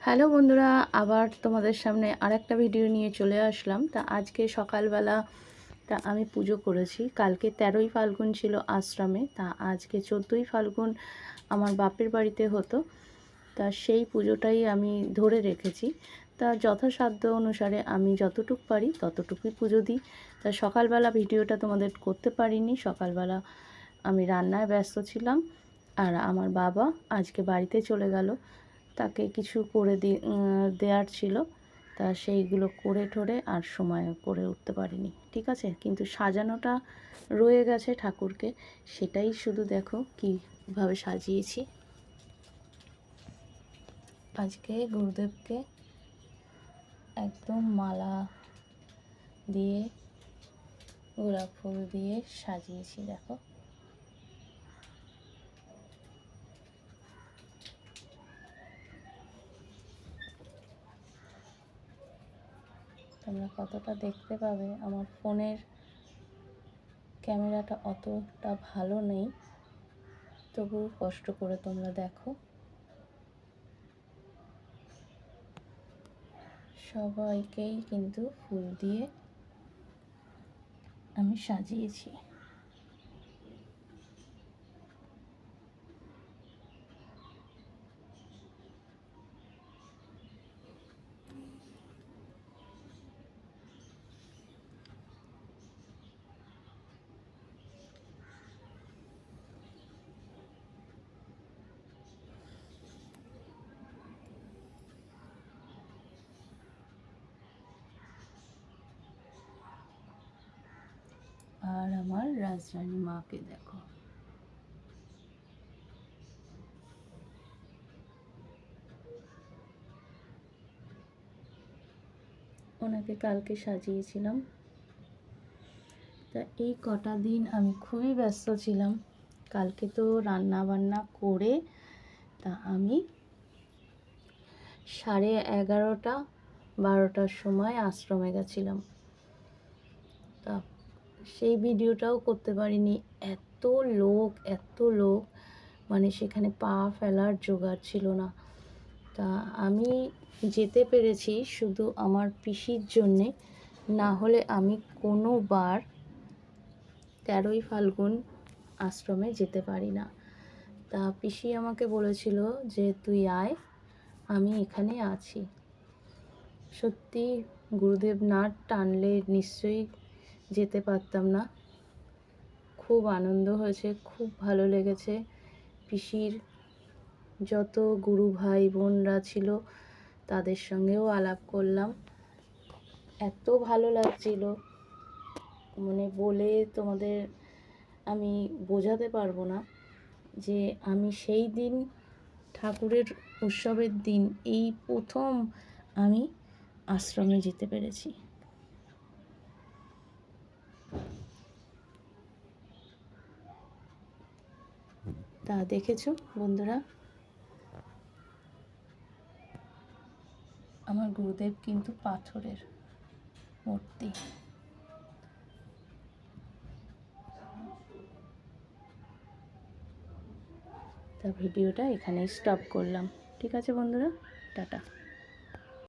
Hello বন্ধুরা, আবার তোমাদের সামনে আরেকটা ভিডিও নিয়ে চলে আসলাম। তা আজকে সকালবেলা আমি পুজো করেছি। কালকে 13ই ফাল্গুন ছিল আশ্রমে, তা আজকে 14ই ফাল্গুন আমার বাপের বাড়িতে হতো। তা সেই পুজোটাই আমি ধরে রেখেছি। তা যথাসাধ্য অনুসারে আমি যতটুকু পারি ততটুকুই পুজো দিই। তা সকালবেলা ভিডিওটা তোমাদের করতে পারিনি, সকালবেলা আমি রান্নায় ব্যস্ত ছিলাম। আর আমার বাবা আজকে বাড়িতে চলে গেল, তাকে কিছু করে দেওয়ার ছিল, তা সেইগুলো করে ঠোরে আর সময় করে উঠতে পারিনি। ঠিক আছে, কিন্তু সাজানোটা রয়ে গেছে ঠাকুরকে, সেটাই শুধু দেখো কীভাবে সাজিয়েছি। আজকে গুরুদেবকে একদম মালা দিয়ে গোলাপ ফুল দিয়ে সাজিয়েছি। দেখো, তোমরা কতটা দেখতে পাবে। আমার ফোনের ক্যামেরাটা অতটা ভালো নেই, তবু কষ্ট করে তোমরা দেখো। সবাইকেই কিন্তু ফুল দিয়ে আমি সাজিয়েছি। আর আমার রাজরানী মাকে দেখো, ওনাকে কালকে সাজিয়েছিলাম। তা এই কটা দিন আমি খুবই ব্যস্ত ছিলাম। কালকে তো রান্না বান্না করে তা আমি 11:30-12টার সময় আশ্রমে গেছিলাম। তা সেই ভিডিওটাও করতে পারিনি। এত লোক, মানে সেখানে পা ফেলার জোগাড় ছিল না। তা আমি যেতে পেরেছি শুধু আমার পিসির জন্যে, না হলে আমি কোনোবার 13ই ফাল্গুন আশ্রমে যেতে পারি না। তা পিসি আমাকে বলেছিল যে তুই আয়, আমি এখানে আছি। সত্যি গুরুদেব না টানলে নিশ্চয়ই যেতে পারতাম না। খুব আনন্দ হয়েছে, খুব ভালো লেগেছে। পিসির যত গুরু ভাই বোনরা ছিল তাদের সঙ্গেও আলাপ করলাম। এত ভালো লাগছিল, মানে বলে তোমাদের আমি বোঝাতে পারবো না যে আমি সেই দিন ঠাকুরের উৎসবের দিন এই প্রথম আমি আশ্রমে যেতে পেরেছি। তা দেখেছো বন্ধুরা, আমার গুরুদেব কিন্তু পাথরের মূর্তি। তা ভিডিওটা এখানেই স্টপ করলাম। ঠিক আছে বন্ধুরা, টাটা।